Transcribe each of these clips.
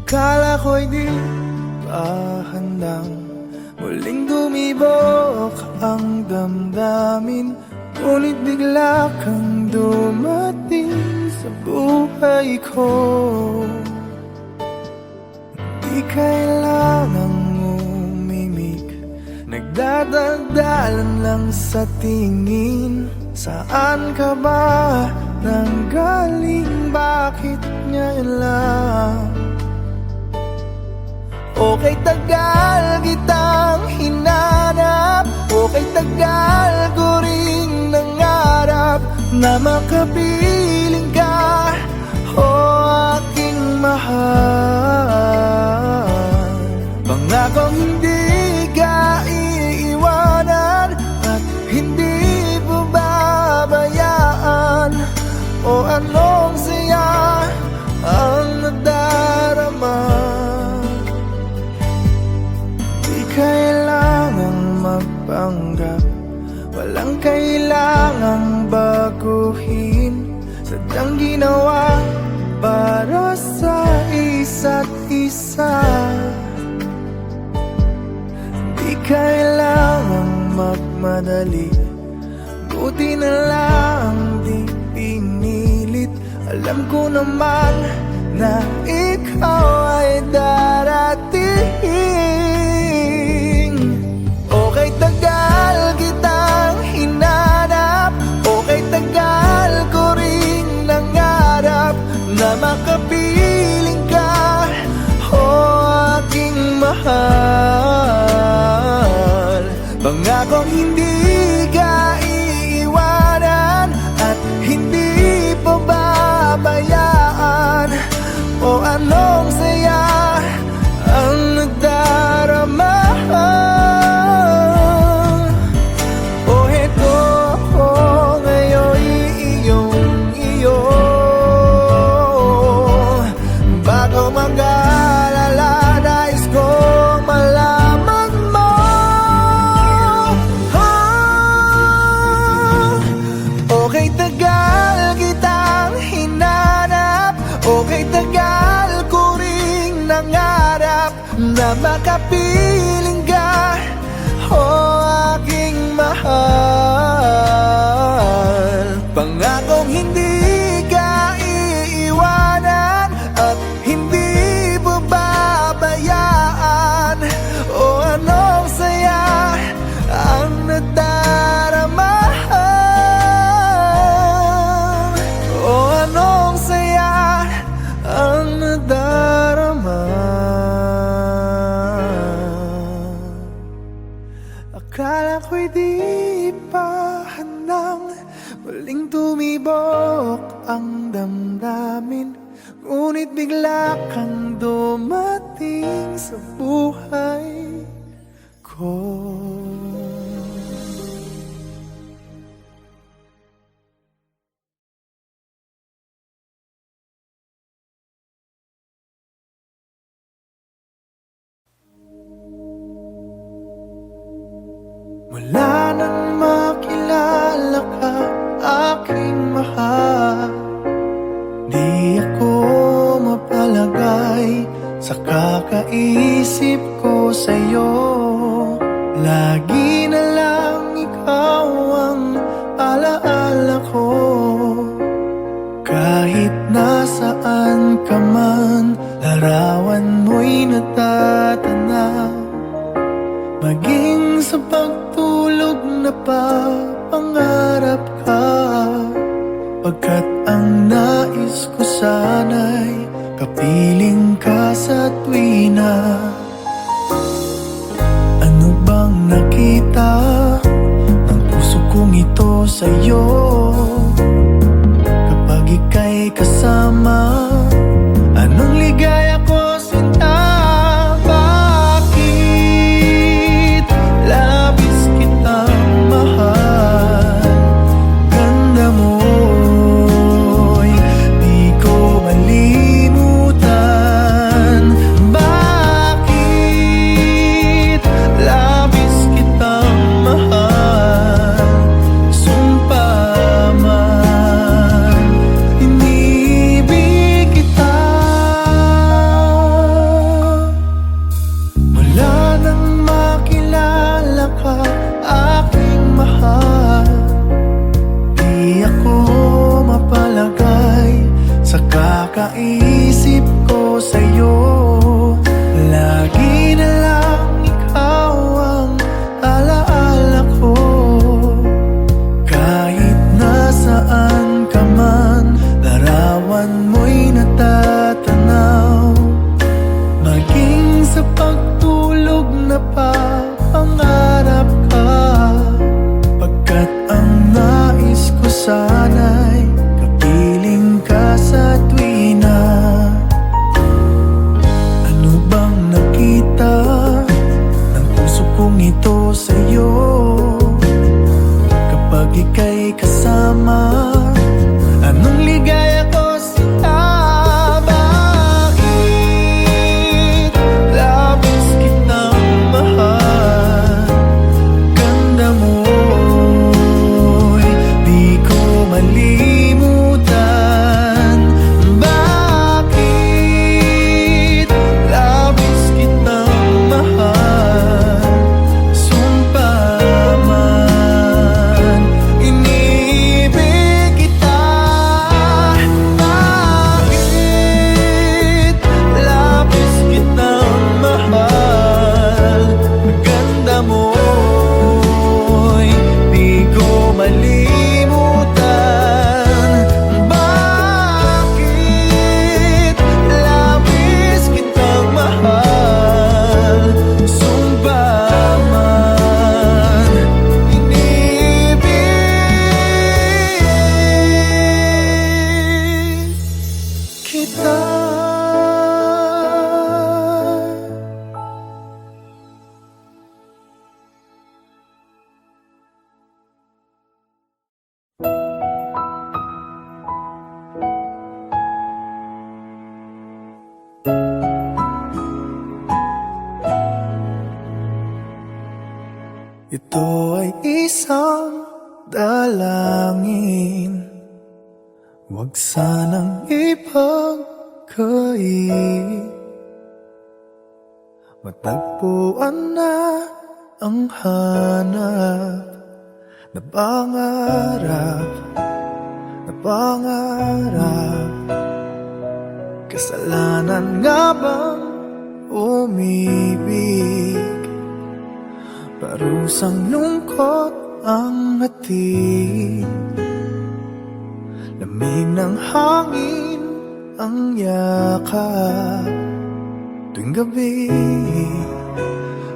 Akala ko'y di pa handang muling dumibok ang damdamin, ngunit bigla kang dumating sa buhay ko. Di kailangang umimik, nagdadagdalan lang sa tingin. Saan ka ba nanggaling? Bakit ngayon lang? Okay, tagal kitang hinanap, okay, tagal ko ring nangarap na makapiling ka, o aking mahal. Pangakong hindi ka iiwanan at hindi babayaan, o anong saya ang nadarama. Kailangang magpanggap, walang kailangang baguhin, sadyang ginawa para sa isa't isa. Di kailangang magmadali, buti na lang di pinilit. Alam ko naman na ikaw ay darating. Okay, tagal kitang hinanap, okay, tagal ko ring nangarap na makapiling ka, o aking mahal. Pangakong hindi ka iiwanan at hindi pababayaan, o anong saya ang nagdarama. O heto ako ngayon, iyong-iyo. Bago mag-alala, nais kong malaman mo. Okay, tagal kitang hinanap, okay, tagal ko ring nangarap na makapiling ka, o aking mahal. Pangakong hindi ka iiwanan at hindi babayaan, o anong saya ang nadarama. O anong saya ang nadarama. Akala ko'y di pa handang muling tumibok ang damdamin, ngunit bigla kang dumating sa buhay ko. Mula nang makilala ka, aking mahal, di ako mapalagay sa kakaisip ko sa'yo. Lagi na lang ikaw ang alaala ko. Kahit nasaan ka man, larawan mo'y natatanaw. Maging sa pagtulog na papangarap ka, pagkat ang nais ko sana'y kapiling ka sa tuwina. Ano bang nakita ng puso kong ito sa'yo? Kapag ika'y kasama, anong ligaya ko sinta? Be Ito ay isang dalangin, huwag sanang ipagkait. Matagpuan na ang hanap na pangarap, na pangarap. Kasalanan nga bang umibig? Parusang lungkot ang hatid, lamig ng hangin ang yakap. Tuwing gabi,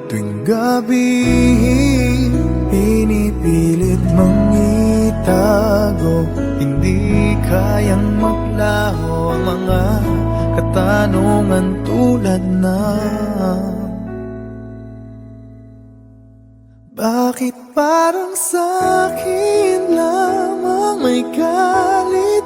tuwing gabi, pinipilit mang itago. Hindi kayang maglaho ang mga katanungan tulad ng bakit parang sa'kin lamang may galit,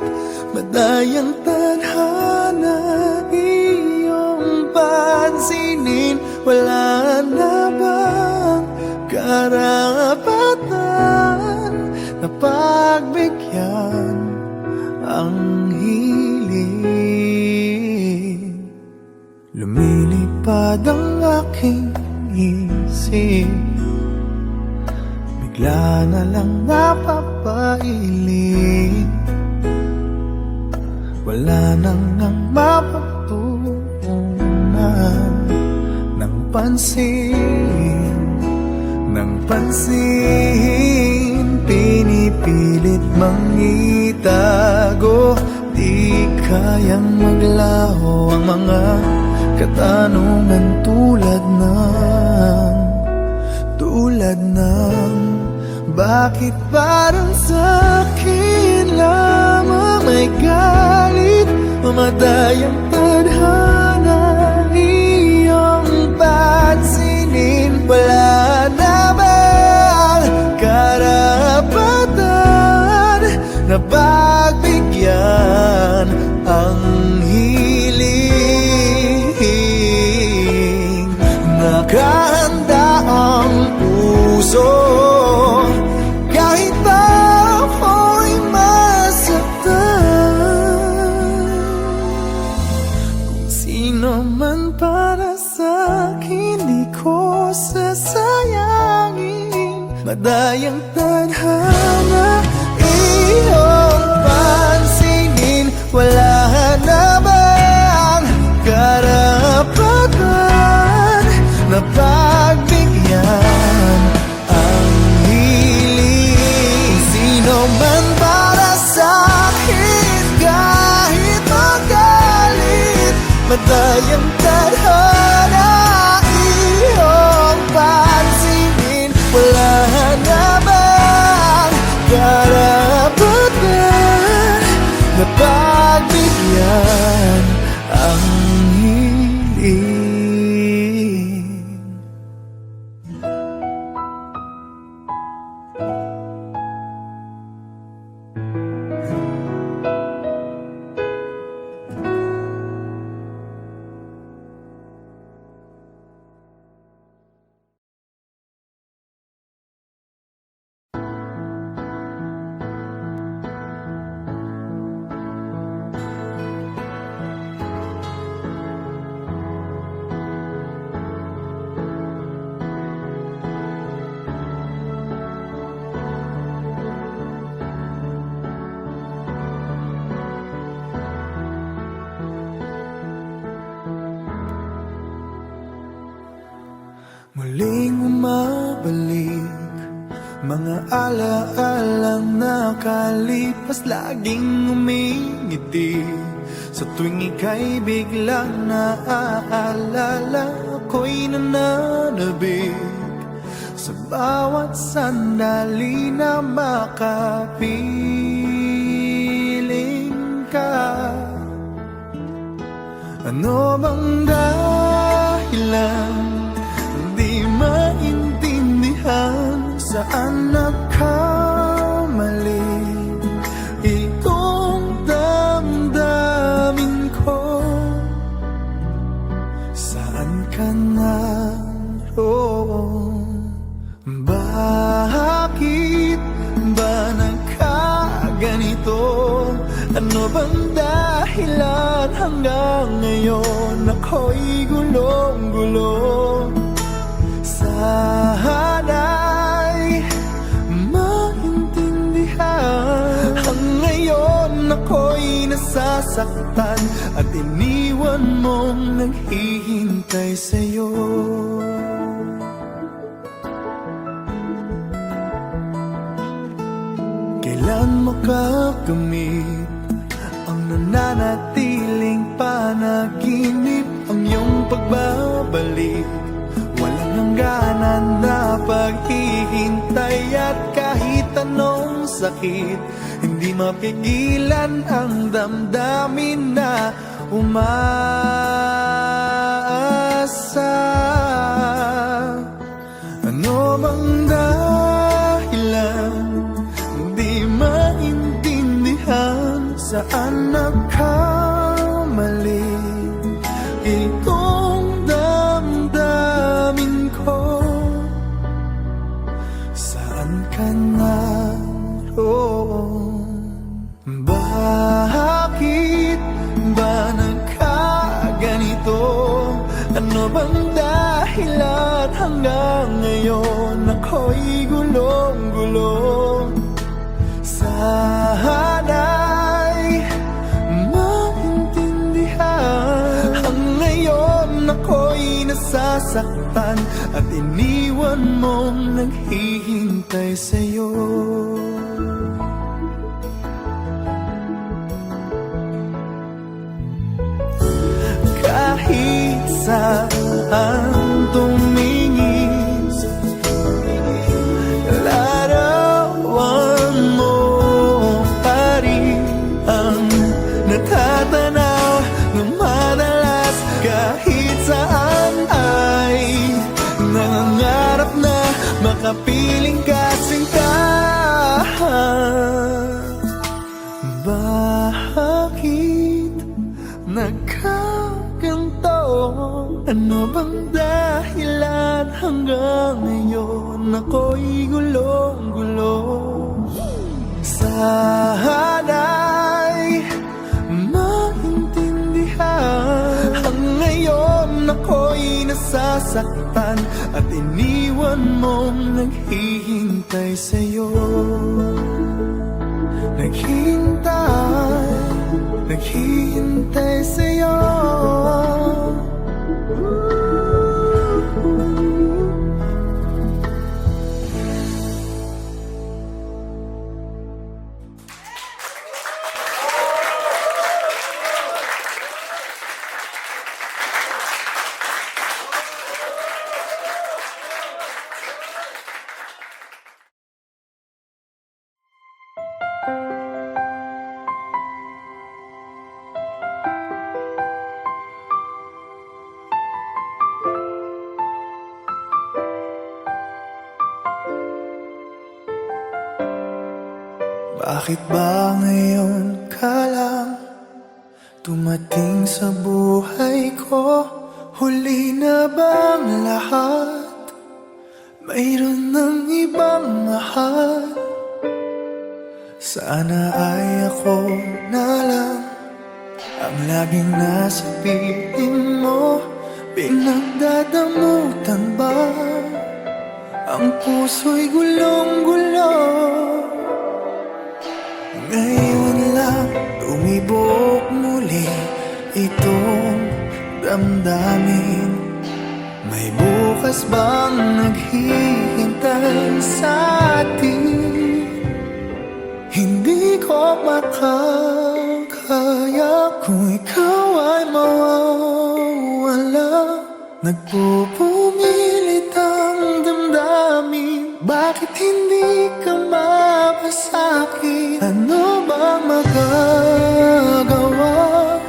madayang tadhana iyong pansinin? Wala na bang karapatan na pagbigyan ang hiling? Lumilipad ang aking isip, bigla na lang napapailing. Wala nang mapagtuunan ng pansin, ng pansin. Pinipilit mang itago, di kayang maglaho ang mga katanungan tulad ng bakit parang sa'kin lamang may galit, mamatay ang tadhana iyong pansinin? Wala na bang karapatan na pagbigyan ang hiling? Nakahanda ang puso kahit pa ako'y masaktan. Kung sino man para sa'kin, di ko sasayangin. Madayang tadhana iyong pansinin. Wala na bang karapatan na pagbigyan ang hiling? Sino man para sa'kin, kahit magalit, madayang tadhana iyong pansinin. Wala na bang karapatan na pagbigyan ang hiling? Muling umabalik mga alaalang nakalipas, laging umingiti sa tuwing ika'y biglang naaalala. Ako'y nananabik sa bawat sandali na makapiling ka. Ano bang dahilan di maintindihan? Saan nagkamali itong damdamin ko? Saan ka naroon ba? Bakit ba nagkaganito? Ano bang dahilan hanggang ngayon ako'y gulong-gulo? Sana'y maintindihan. Hanggang ngayon ako'y nasasaktan at iniwan mong naghihintay sa'yo. Kailan makakamit ang nananatiling panaginip? Ang iyong pagbabalik, walang hangganan na paghihintay. At kahit anong sakit, hindi mapigilan ang damdamin na umaasa. Ano mang dahilan, di maintindihan, saan nagkamali itong damdamin ko? Saan ka naroon? Bakit ba nagkaganito? Ano bang dahilan hanggang ngayon ako'y gulong-gulo? Sana'y maintindihan. Hanggang ngayon ako'y nasasaktan at iniwan mong naghihintay sa'yo. Kahit saan tumingin, larawan mo pa rin ang natatanaw ng madalas. Kahit saan ay nangangarap na makapiling ka sinta. Bakit nagkaganto? Ano bang dahilan hanggang ngayon ako'y gulong-gulo? Sana'y maintindihan. Hanggang ngayon ako'y nasasaktan at iniwan mong naghihintay sa'yo. Naghihintay sa'yo. Bakit ba ngayon ka lang tumating sa buhay ko? Huli na bang lahat? Mayroon ng ibang mahal? Sana ay ako na lang ang laging nasa piling mo. Pinagdadamutan ba ang puso'y gulong-gulo? Ngayon lang tumibok muli itong damdamin. May bukas bang naghihintay sa atin? Hindi ko makakaya kung ikaw ay mawawala. Nagpupumilit ang damdamin. Bakit hindi ka mapasakit? Ano bang magagawa?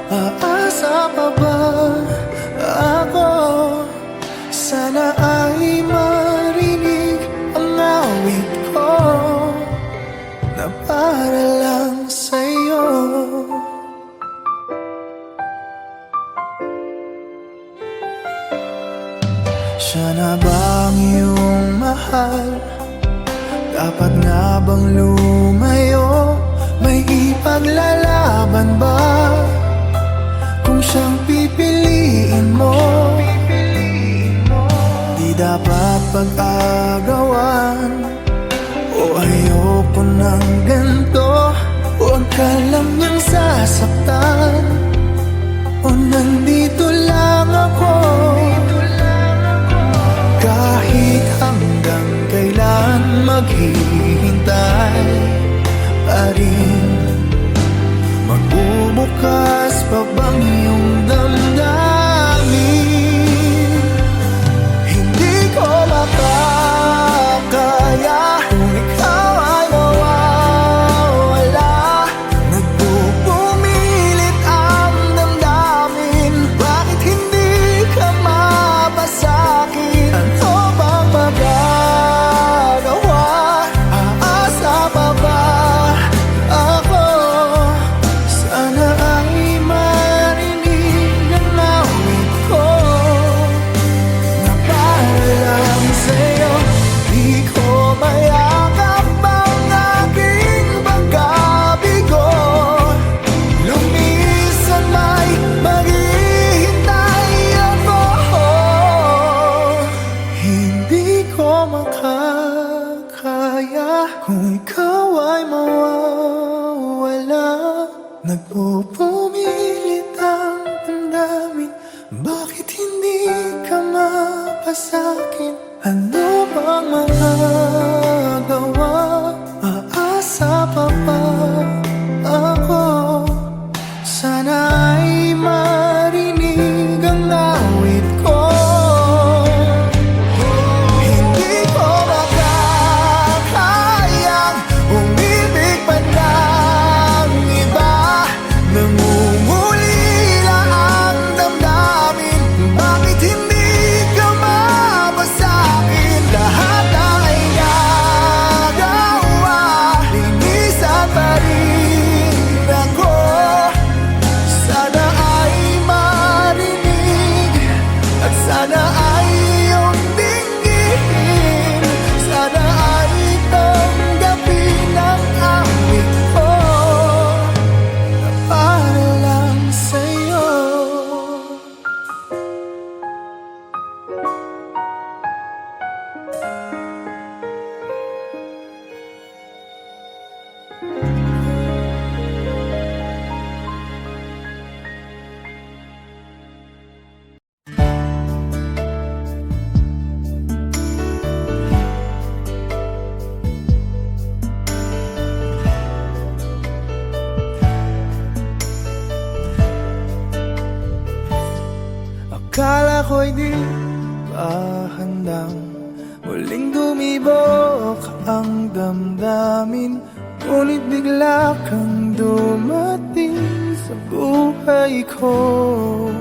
Aasa pa ba ako? Sana ay marinig ang awit ko na para lang sa'yo. Siya na ba ang iyong mahal? Dapat nga bang lumayo? May ipaglalaban ba? Kung siyang pipiliin mo, di dapat pag-agawan. O ayoko ng ganto, huwag ka lang niyang sasaktan. O nandito lang ako, kahit hanggang kailan maghihintay pa rin. Magbubukas pa bang iyong damdamin? Hindi ko makakaya kung ikaw ay mawawala. Nagpupumilit ang damdamin, bakit hindi ka mapasakin? Ano bang magagawa? Aasa pa ba ako? Sana ay marinig ang awit ko, na para lang sa'yo. Di ko mayakap ang aking pagkabigo. Lumisan may maghihintay ako. Hindi ko makakaya kung ikaw ay mawawala. Nagpupumilit ang damdamin, bakit hindi ka mapasakin? Ano bang magagawa? Aasa pa ba ako? Sana ay marinig ang awit ko. Hindi ko makakayang umibig pa ng iba. Nangungulila ang damdamin, bakit hindi ka mapasakin? Lahat ay nagawa, linisan pa rin ako. Sana ay marinig at sana ay iyong tingin. Sana ay tanggapin ang awit ko, na para lang sa'yo. Akala ko'y di pa handang muling dumibok ang damdamin, ngunit bigla kang dumating sa buhay ko.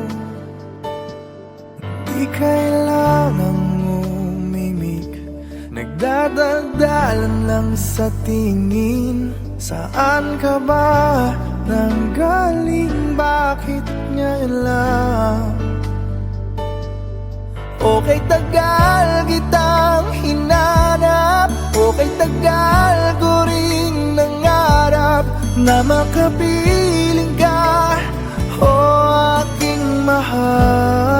Di kailangang umimik, nagdadaldalan lang sa tingin. Saan ka ba nanggaling? Bakit ngayon lang? Okay, tagal kitang hinanap, okay, tagal ko ring nangarap na makapiling ka, o aking mahal.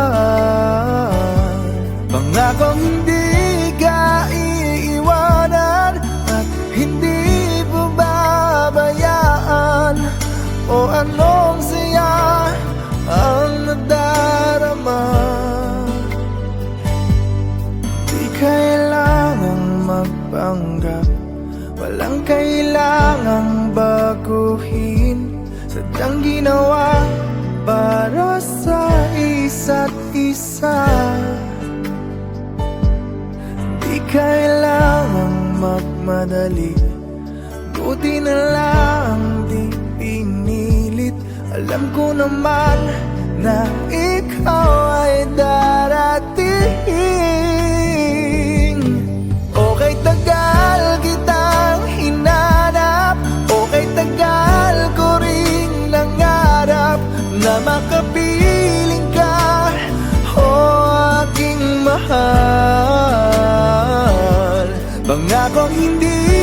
Pangakong hindi ka iiwanan at hindi babayaan. O anong saya ang nadarama? Kailangang magpanggap, walang kailangang baguhin. Sadyang ginawa para sa isa't isa. Di kailangang magmadali, buti na lang di pinilit. Alam ko naman na ikaw ay darating. Okay, tagal kitang hinanap, okay, tagal ko ring nangarap na makapiling ka, o aking mahal. Pangakong hindi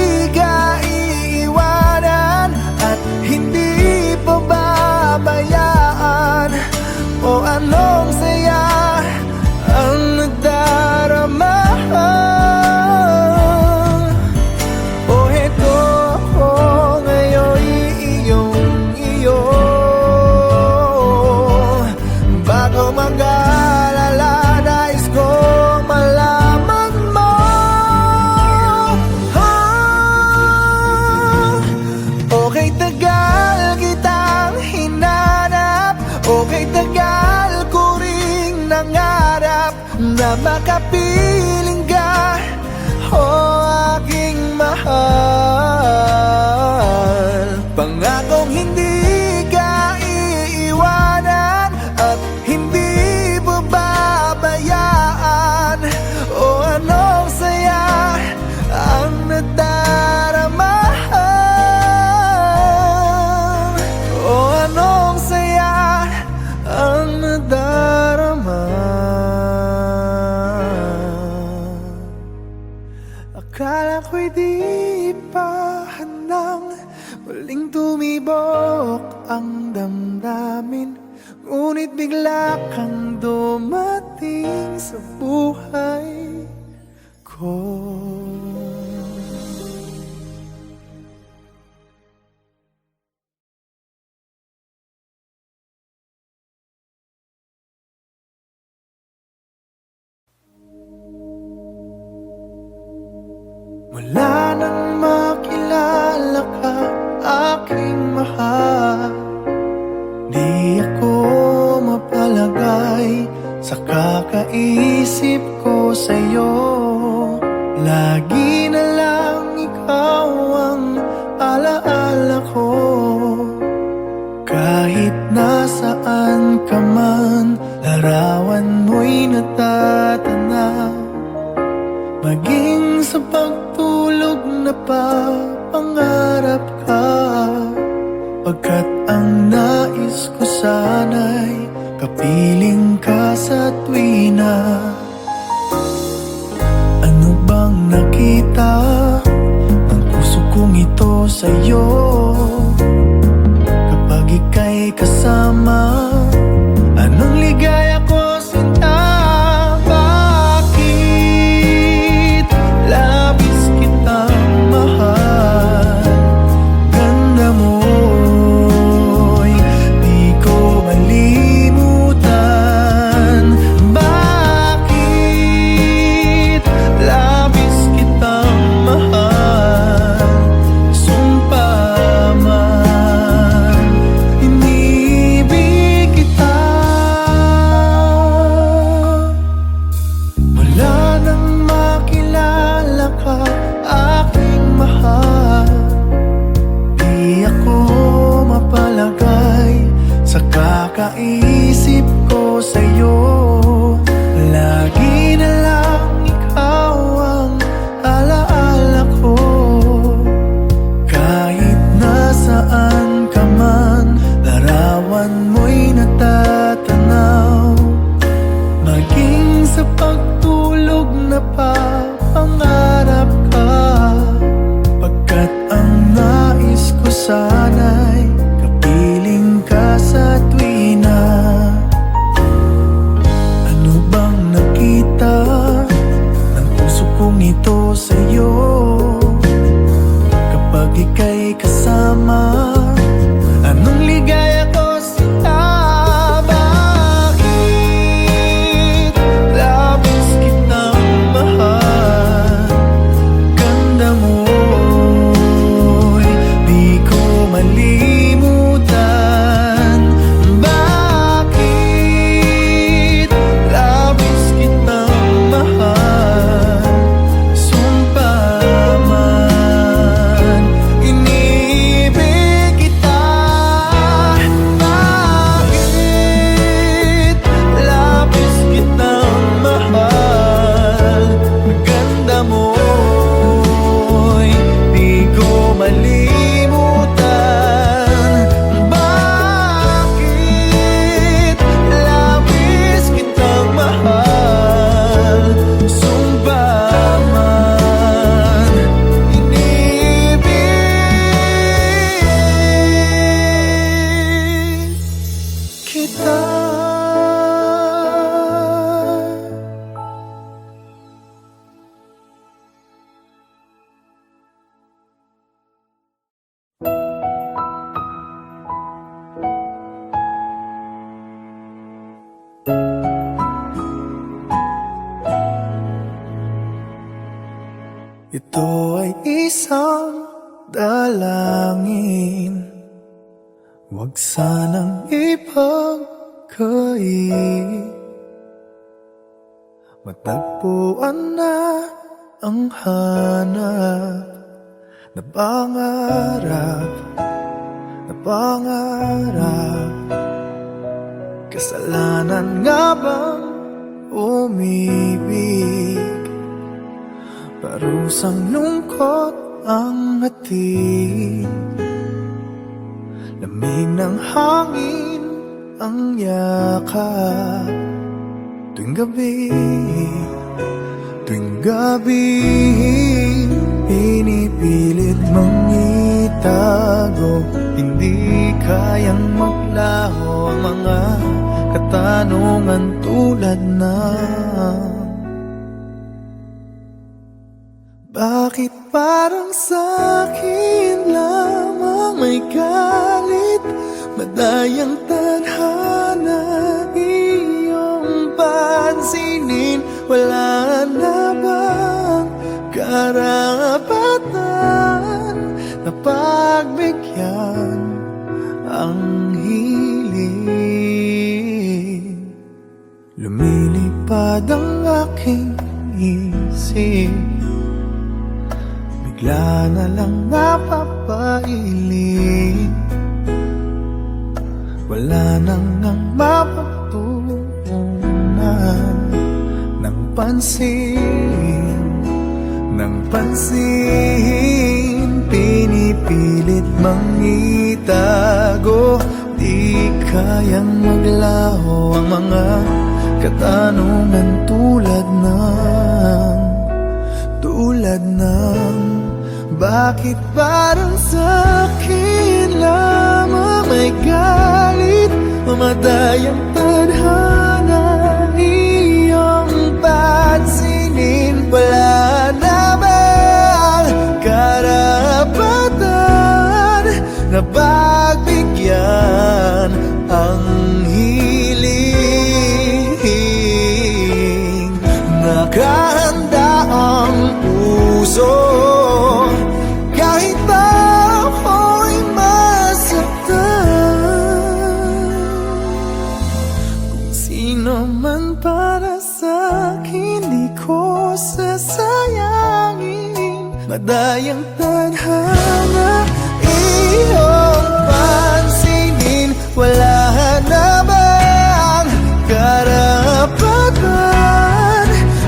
pinangarap na makapiling ka, o aking mahal. Pangakong hindi ka iiwanan at hindi babayaan. O anong saya ang nadarama, o anong saya ang nadarama. Akala ko'y di pa handang muling tumibok ang damdamin, ngunit bigla kang dumating sa buhay ko. Mula nang makilala ka, aking mahal, di ako mapalagay sa kakaisip ko sa'yo. Lagi na lang ikaw ang alaala ko. Kahit nasaan ka man, larawan mo'y natatanaw. Maging sa pagtulog na pangarap ka, pagkat ang nais ko sana'y kapiling ka sa tuwina. Ano bang nakita ng puso kong ito sa'yo? Kapag ika'y kasama, anong ligaya ko sinta? Kakaisip ko sa'yo, lagi na lang ikaw ang alaala ko. Kahit nasaan ka man, larawan mo'y natatanaw. Maging sa pagtulog na pangarap ka, pagkat ang nais ko sana'y kapiling ka sa tuwina. Ano bang nakita ng puso kong ito sa'yo? Kapag ika'y kasama, anong ligaya ko sinta? Bakit labis kitang mahal? Ganda mo'y di ko malimutan. Bakit labis kitang mahal? Sumpa man, inibig kita. Bakit labis kitang mahal? Ganda mo'y di ko malimutan. Bakit labis kitang mahal? Sumpa man, inibig kita. Ito ay isang dalangin, huwag sanang ipagkait. matagpuan na ang hanap na pangarap, na pangarap. Kasalanan nga bang umibig? Parusang lungkot ang hatid, lamig ng hangin ang yakap. Tuwing gabi, tuwing gabi, pinipilit mong itago. Hindi kayang maglaho ang mga katanungan tulad ng bakit parang sa'kin lamang may galit, madayang tadhana iyong pansinin. Wala na bang karapatan na pagbigyan ang hiling? Lumilipad ang aking isip, bigla na lang napapailing. Wala nang ang mapagtuunan ng pansin, ng pansin. Pinipilit mang itago, di kayang maglaho ang mga katanungan tulad ng bakit parang sa'kin lamang may galit, mamadayang tadhana iyong pansinin. Wala na bang karapatan na pagbigyan ang hiling? Nakahanda ang puso kahit ako'y masaktan. Kung sino man para sa'kin, di ko sasayangin. Madayang tadhana iyong pansinin. Wala na bang karapatan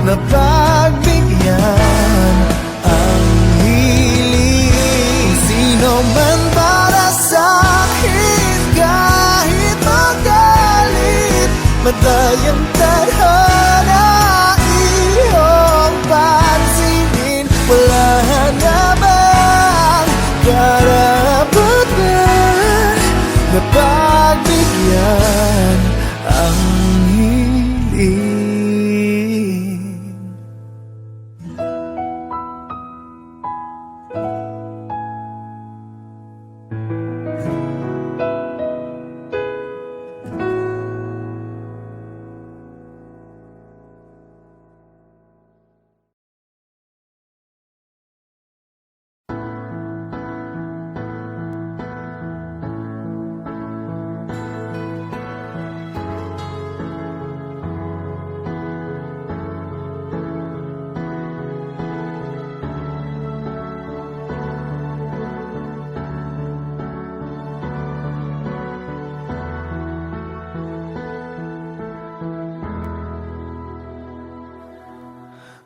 na pagbigyan ang hiling? Sino man para sa'kin, kahit magalit, madayang tadhana iyong pansinin. Wala na bang karapatan na pagbigyan ang hiling?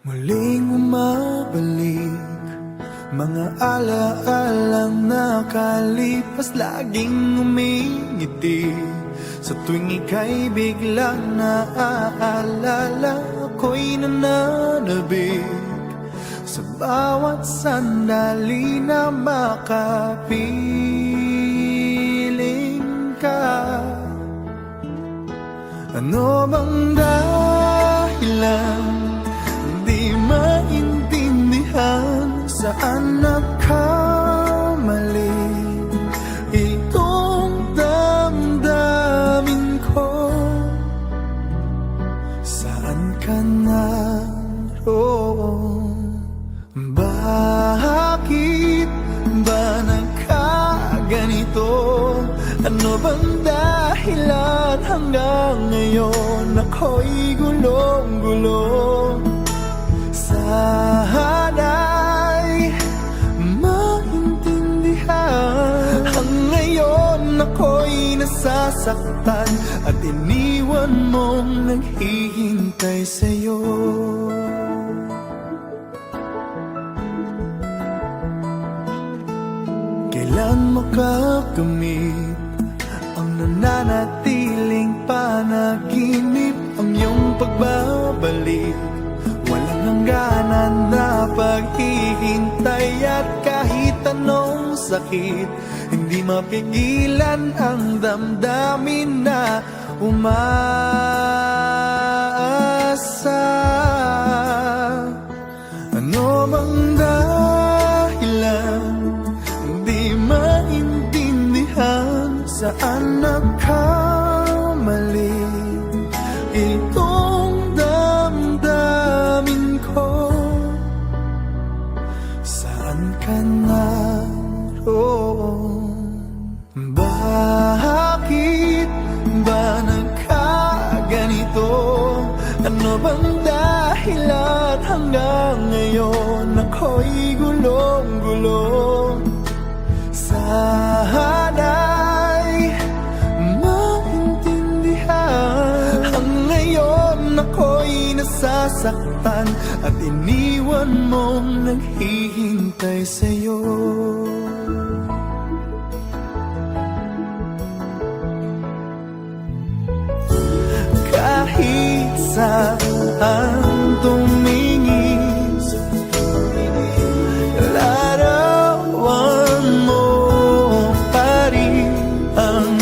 Muling umabalik mga alaalang nakalipas, laging umingiti sa tuwing ika'y biglang naaalala. Ako'y nananabik sa bawat sandali na makapiling ka. Ano bang dahilan di maintindihan? Saan nagkamali itong damdamin ko? Saan ka naroon? Bakit ba nagkaganito? Ano bang dahilan hanggang ngayon ako'y gulong-gulo? nasasaktan at iniwan mong naghihintay sa'yo. Kailan makakamit ang nananatiling panaginip, ang iyong pagbabalik? Walang hangganan na paghihintay at kahit anong sakit, hindi mapigilan ang damdamin na umaasa. Ano bang dahilan? Hindi maintindihan saan nagkamali itong damdamin ko. Saan ka naroon? Bakit ba nagkaganito? Ano bang dahilan hanggang ngayon ako'y gulong-gulong? Sana'y maintindihan. Ang ngayon ako'y nasasaktan at iniwan mong naghihintay sa'yo. Kahit saan tumingin, larawan mo pa rin ang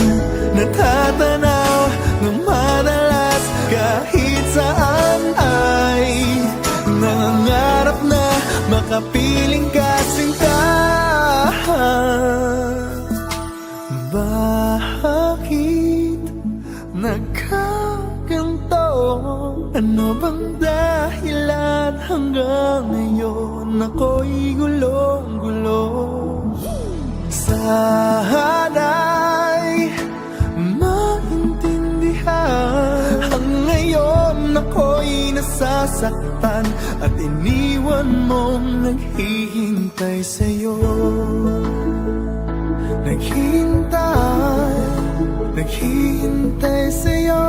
natatanaw ng madalas. Kahit saan ay nangangarap na makapiling ka, sinta. Bakit nagkaganto? Ano bang dahilan hanggang ngayon ako'y gulong-gulong? Sana'y maintindihan. Ang ngayon ako'y nasasaktan at iniwan mong naghihintay sa'yo. Naghihintay sa'yo.